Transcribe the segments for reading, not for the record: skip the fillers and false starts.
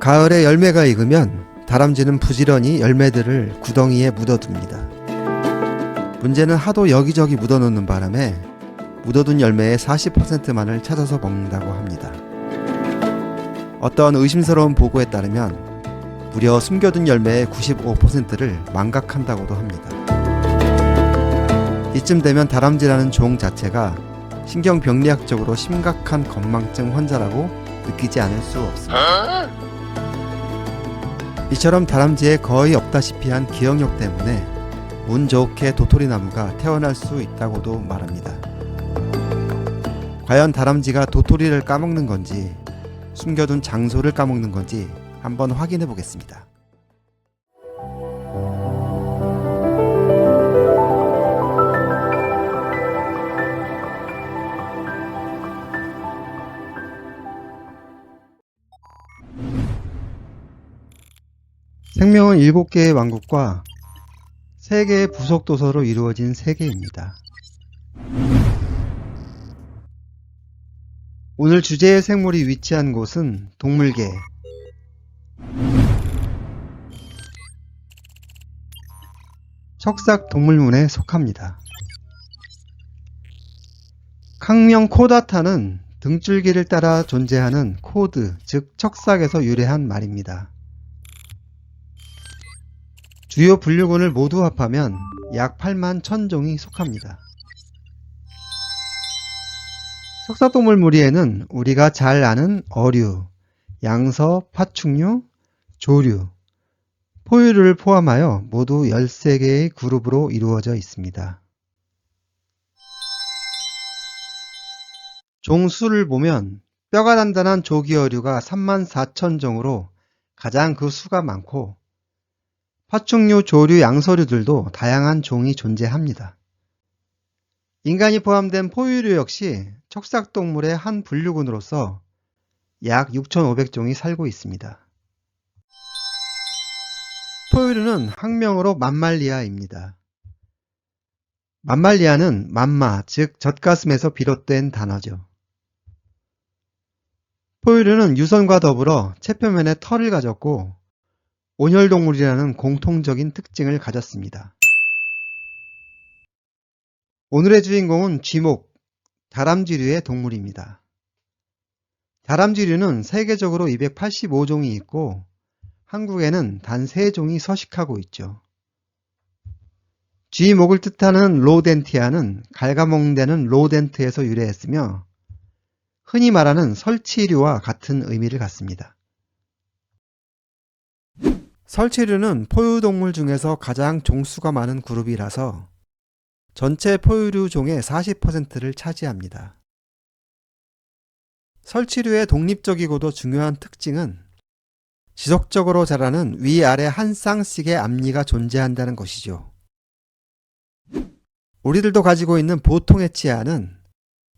가을에 열매가 익으면 다람쥐는 부지런히 열매들을 구덩이에 묻어둡니다. 문제는 하도 여기저기 묻어놓는 바람에 묻어둔 열매의 40%만을 찾아서 먹는다고 합니다. 어떤 의심스러운 보고에 따르면 무려 숨겨둔 열매의 95%를 망각한다고도 합니다. 이쯤 되면 다람쥐라는 종 자체가 신경병리학적으로 심각한 건망증 환자라고 느끼지 않을 수 없습니다. 이처럼 다람쥐에 거의 없다시피 한 기억력 때문에 운 좋게 도토리나무가 태어날 수 있다고도 말합니다. 과연 다람쥐가 도토리를 까먹는 건지 숨겨둔 장소를 까먹는 건지 한번 확인해 보겠습니다. 생명은 7개의 왕국과 3개의 부속 도서로 이루어진 세계입니다. 오늘 주제의 생물이 위치한 곳은 동물계, 척삭 동물문에 속합니다. 학명 코다타는 등줄기를 따라 존재하는 코드, 즉 척삭에서 유래한 말입니다. 주요 분류군을 모두 합하면 약 8만 1000종이 속합니다. 척삭동물 무리에는 우리가 잘 아는 어류, 양서, 파충류, 조류, 포유류를 포함하여 모두 13개의 그룹으로 이루어져 있습니다. 종수를 보면 뼈가 단단한 조기어류가 34,000종으로 가장 그 수가 많고 파충류, 조류, 양서류들도 다양한 종이 존재합니다. 인간이 포함된 포유류 역시 척삭동물의 한 분류군으로서 약 6,500종이 살고 있습니다. 포유류는 학명으로 맘말리아입니다. 맘말리아는 맘마, 즉 젖가슴에서 비롯된 단어죠. 포유류는 유선과 더불어 체표면에 털을 가졌고 온혈동물이라는 공통적인 특징을 가졌습니다. 오늘의 주인공은 쥐목, 다람쥐류의 동물입니다. 다람쥐류는 세계적으로 285종이 있고 한국에는 단 3종이 서식하고 있죠. 쥐목을 뜻하는 로덴티아는 갉아먹는다는 로덴트에서 유래했으며 흔히 말하는 설치류와 같은 의미를 갖습니다. 설치류는 포유동물 중에서 가장 종수가 많은 그룹이라서 전체 포유류 종의 40%를 차지합니다. 설치류의 독립적이고도 중요한 특징은 지속적으로 자라는 위아래 한 쌍씩의 앞니가 존재한다는 것이죠. 우리들도 가지고 있는 보통의 치아는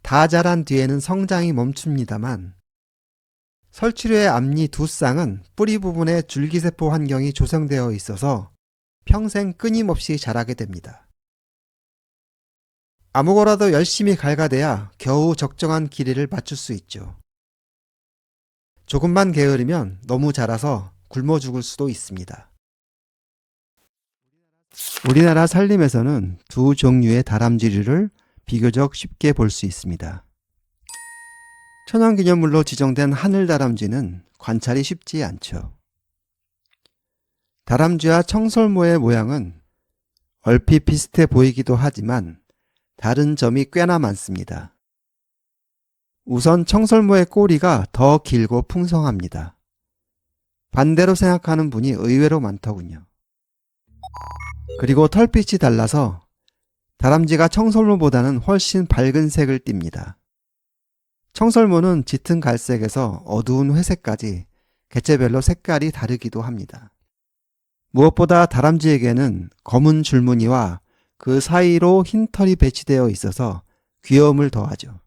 다 자란 뒤에는 성장이 멈춥니다만 설치류의 앞니 2쌍은 뿌리 부분에 줄기세포 환경이 조성되어 있어서 평생 끊임없이 자라게 됩니다. 아무거라도 열심히 갉아대야 겨우 적정한 길이를 맞출 수 있죠. 조금만 게으르면 너무 자라서 굶어 죽을 수도 있습니다. 우리나라 산림에서는 2종류의 다람쥐류를 비교적 쉽게 볼 수 있습니다. 천연기념물로 지정된 하늘다람쥐는 관찰이 쉽지 않죠. 다람쥐와 청설모의 모양은 얼핏 비슷해 보이기도 하지만 다른 점이 꽤나 많습니다. 우선 청설모의 꼬리가 더 길고 풍성합니다. 반대로 생각하는 분이 의외로 많더군요. 그리고 털빛이 달라서 다람쥐가 청설모보다는 훨씬 밝은 색을 띱니다. 청설모는 짙은 갈색에서 어두운 회색까지 개체별로 색깔이 다르기도 합니다. 무엇보다 다람쥐에게는 검은 줄무늬와 그 사이로 흰 털이 배치되어 있어서 귀여움을 더하죠.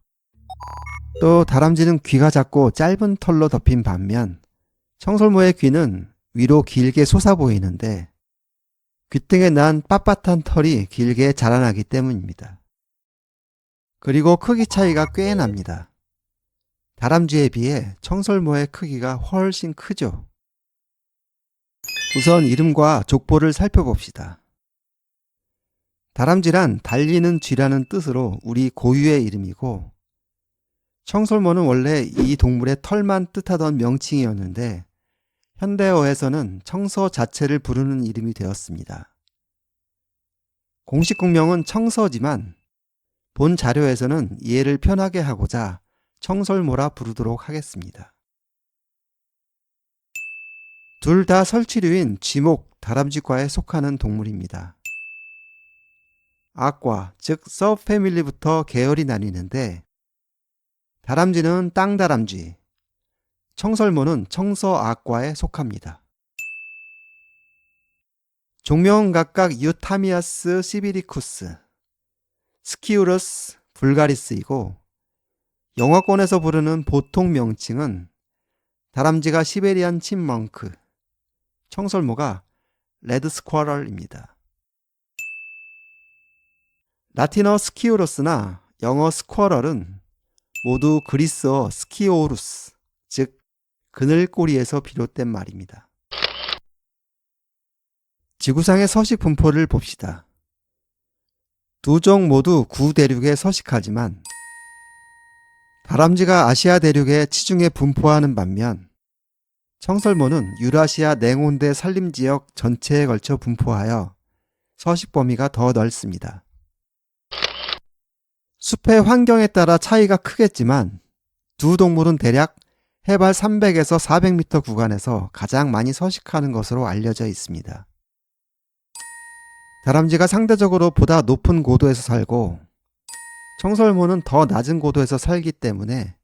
또 다람쥐는 귀가 작고 짧은 털로 덮인 반면 청설모의 귀는 위로 길게 솟아 보이는데 귓등에 난 빳빳한 털이 길게 자라나기 때문입니다. 그리고 크기 차이가 꽤 납니다. 다람쥐에 비해 청설모의 크기가 훨씬 크죠. 우선 이름과 족보를 살펴봅시다. 다람쥐란 달리는 쥐라는 뜻으로 우리 고유의 이름이고, 청설모는 원래 이 동물의 털만 뜻하던 명칭이었는데 현대어에서는 청서 자체를 부르는 이름이 되었습니다. 공식 국명은 청서지만 본 자료에서는 이해를 편하게 하고자 청설모라 부르도록 하겠습니다. 둘 다 설치류인 쥐목, 다람쥐과에 속하는 동물입니다. 악과, 즉 서브패밀리부터 계열이 나뉘는데 다람쥐는 땅다람쥐, 청설모는 청서악과에 속합니다. 종명은 각각 유타미아스 시비리쿠스, 스키우러스 불가리스이고 영어권에서 부르는 보통 명칭은 다람쥐가 시베리안 침멍크, 청설모가 레드 스쿼럴입니다. 라틴어 스키우러스나 영어 스쿼럴은 모두 그리스어 스키오루스, 즉 그늘꼬리에서 비롯된 말입니다. 지구상의 서식 분포를 봅시다. 두 종 모두 구대륙에 서식하지만 다람쥐가 아시아 대륙에 치중해 분포하는 반면 청설모는 유라시아 냉온대 산림지역 전체에 걸쳐 분포하여 서식 범위가 더 넓습니다. 숲의 환경에 따라 차이가 크겠지만 두 동물은 대략 해발 300에서 400m 구간에서 가장 많이 서식하는 것으로 알려져 있습니다. 다람쥐가 상대적으로 보다 높은 고도에서 살고 청설모는 더 낮은 고도에서 살기 때문에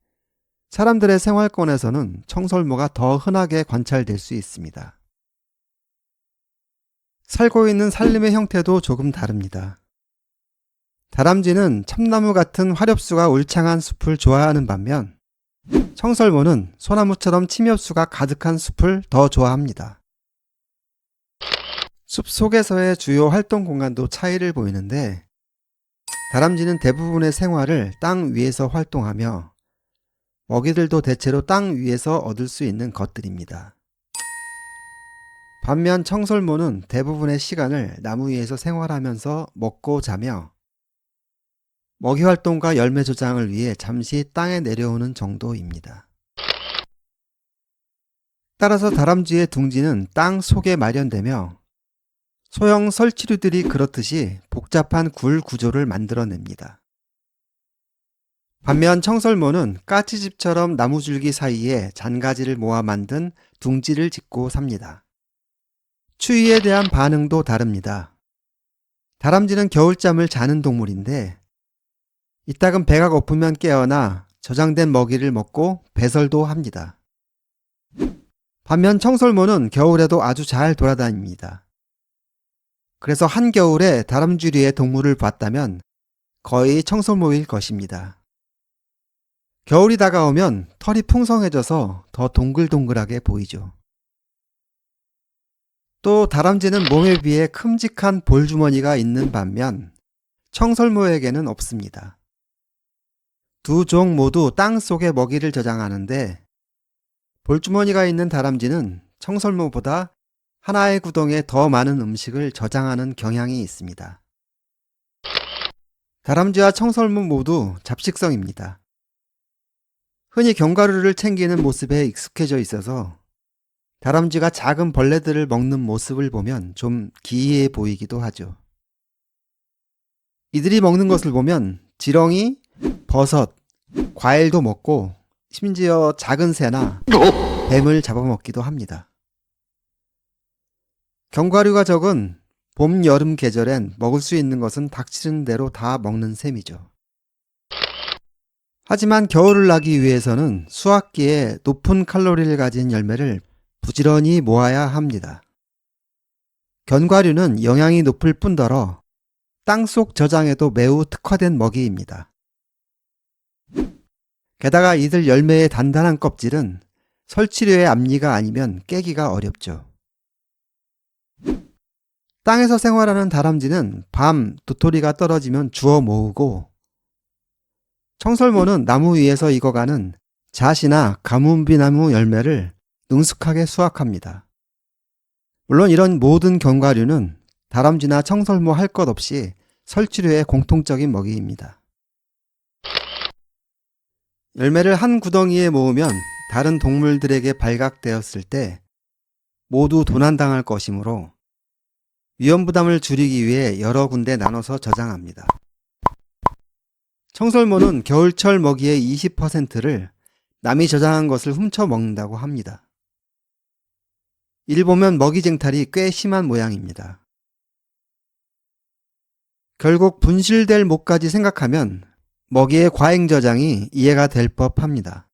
사람들의 생활권에서는 청설모가 더 흔하게 관찰될 수 있습니다. 살고 있는 산림의 형태도 조금 다릅니다. 다람쥐는 참나무 같은 화렵수가 울창한 숲을 좋아하는 반면 청설모는 소나무처럼 침엽수가 가득한 숲을 더 좋아합니다. 숲 속에서의 주요 활동 공간도 차이를 보이는데 다람쥐는 대부분의 생활을 땅 위에서 활동하며 먹이들도 대체로 땅 위에서 얻을 수 있는 것들입니다. 반면 청설모는 대부분의 시간을 나무 위에서 생활하면서 먹고 자며 먹이 활동과 열매 조장을 위해 잠시 땅에 내려오는 정도입니다. 따라서 다람쥐의 둥지는 땅 속에 마련되며 소형 설치류들이 그렇듯이 복잡한 굴 구조를 만들어냅니다. 반면 청설모는 까치집처럼 나무줄기 사이에 잔가지를 모아 만든 둥지를 짓고 삽니다. 추위에 대한 반응도 다릅니다. 다람쥐는 겨울잠을 자는 동물인데 이따금 배가 고프면 깨어나 저장된 먹이를 먹고 배설도 합니다. 반면 청설모는 겨울에도 아주 잘 돌아다닙니다. 그래서 한겨울에 다람쥐류의 동물을 봤다면 거의 청설모일 것입니다. 겨울이 다가오면 털이 풍성해져서 더 동글동글하게 보이죠. 또 다람쥐는 몸에 비해 큼직한 볼주머니가 있는 반면 청설모에게는 없습니다. 두 종 모두 땅 속에 먹이를 저장하는데 볼주머니가 있는 다람쥐는 청설모보다 하나의 구덩이에 더 많은 음식을 저장하는 경향이 있습니다. 다람쥐와 청설모 모두 잡식성입니다. 흔히 견과류를 챙기는 모습에 익숙해져 있어서 다람쥐가 작은 벌레들을 먹는 모습을 보면 좀 기이해 보이기도 하죠. 이들이 먹는 것을 보면 지렁이, 버섯, 과일도 먹고 심지어 작은 새나 뱀을 잡아먹기도 합니다. 견과류가 적은 봄, 여름 계절엔 먹을 수 있는 것은 닥치는 대로 다 먹는 셈이죠. 하지만 겨울을 나기 위해서는 수확기에 높은 칼로리를 가진 열매를 부지런히 모아야 합니다. 견과류는 영양이 높을 뿐더러 땅속 저장에도 매우 특화된 먹이입니다. 게다가 이들 열매의 단단한 껍질은 설치류의 앞니가 아니면 깨기가 어렵죠. 땅에서 생활하는 다람쥐는 밤 도토리가 떨어지면 주워 모으고 청설모는 나무 위에서 익어가는 잣이나 가뭄비나무 열매를 능숙하게 수확합니다. 물론 이런 모든 견과류는 다람쥐나 청설모 할 것 없이 설치류의 공통적인 먹이입니다. 열매를 한 구덩이에 모으면 다른 동물들에게 발각되었을 때 모두 도난당할 것이므로 위험부담을 줄이기 위해 여러 군데 나눠서 저장합니다. 청설모는 겨울철 먹이의 20%를 남이 저장한 것을 훔쳐 먹는다고 합니다. 이를 보면 먹이 쟁탈이 꽤 심한 모양입니다. 결국 분실될 목까지 생각하면 먹이의 과잉 저장이 이해가 될 법합니다.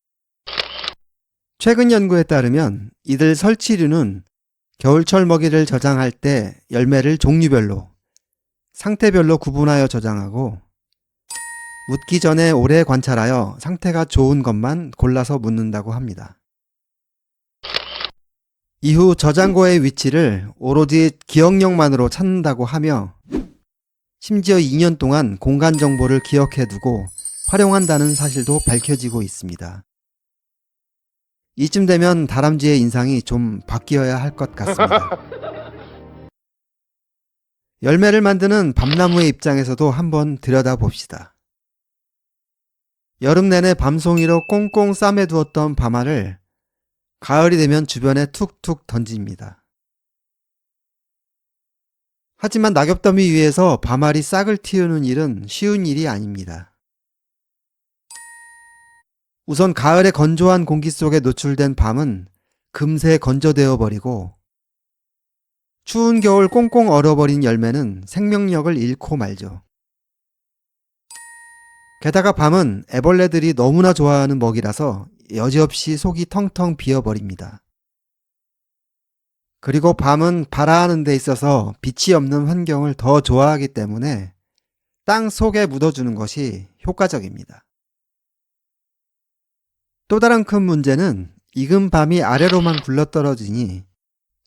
최근 연구에 따르면 이들 설치류는 겨울철 먹이를 저장할 때 열매를 종류별로, 상태별로 구분하여 저장하고 묻기 전에 오래 관찰하여 상태가 좋은 것만 골라서 묻는다고 합니다. 이후 저장고의 위치를 오로지 기억력만으로 찾는다고 하며 심지어 2년 동안 공간 정보를 기억해두고 활용한다는 사실도 밝혀지고 있습니다. 이쯤 되면 다람쥐의 인상이 좀 바뀌어야 할 것 같습니다. 열매를 만드는 밤나무의 입장에서도 한번 들여다봅시다. 여름 내내 밤송이로 꽁꽁 싸매두었던 밤알을 가을이 되면 주변에 툭툭 던집니다. 하지만 낙엽더미 위에서 밤알이 싹을 틔우는 일은 쉬운 일이 아닙니다. 우선 가을의 건조한 공기 속에 노출된 밤은 금세 건조되어 버리고 추운 겨울 꽁꽁 얼어버린 열매는 생명력을 잃고 말죠. 게다가 밤은 애벌레들이 너무나 좋아하는 먹이라서 여지없이 속이 텅텅 비어버립니다. 그리고 밤은 발아하는 데 있어서 빛이 없는 환경을 더 좋아하기 때문에 땅 속에 묻어주는 것이 효과적입니다. 또 다른 큰 문제는 익은 밤이 아래로만 굴러떨어지니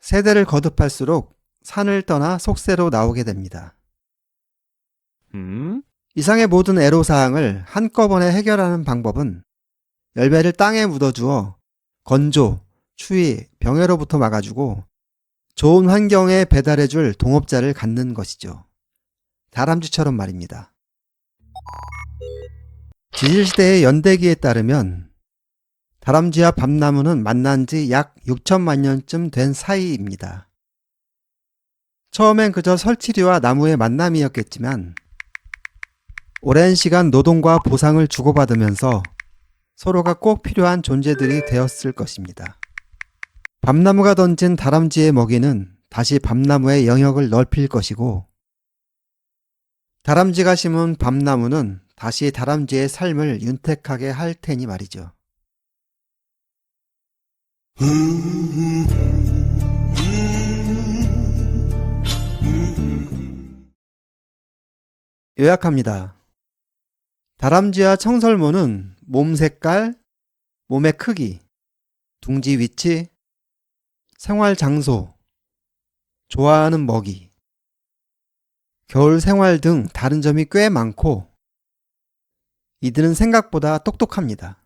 세대를 거듭할수록 산을 떠나 속세로 나오게 됩니다. 이상의 모든 애로사항을 한꺼번에 해결하는 방법은 열매를 땅에 묻어주어 건조, 추위, 병해로부터 막아주고 좋은 환경에 배달해줄 동업자를 갖는 것이죠. 다람쥐처럼 말입니다. 지질시대의 연대기에 따르면 다람쥐와 밤나무는 만난 지 약 6천만 년쯤 된 사이입니다. 처음엔 그저 설치류와 나무의 만남이었겠지만 오랜 시간 노동과 보상을 주고받으면서 서로가 꼭 필요한 존재들이 되었을 것입니다. 밤나무가 던진 다람쥐의 먹이는 다시 밤나무의 영역을 넓힐 것이고 다람쥐가 심은 밤나무는 다시 다람쥐의 삶을 윤택하게 할 테니 말이죠. 요약합니다. 다람쥐와 청설모는 몸 색깔, 몸의 크기, 둥지 위치, 생활 장소, 좋아하는 먹이, 겨울 생활 등 다른 점이 꽤 많고 이들은 생각보다 똑똑합니다.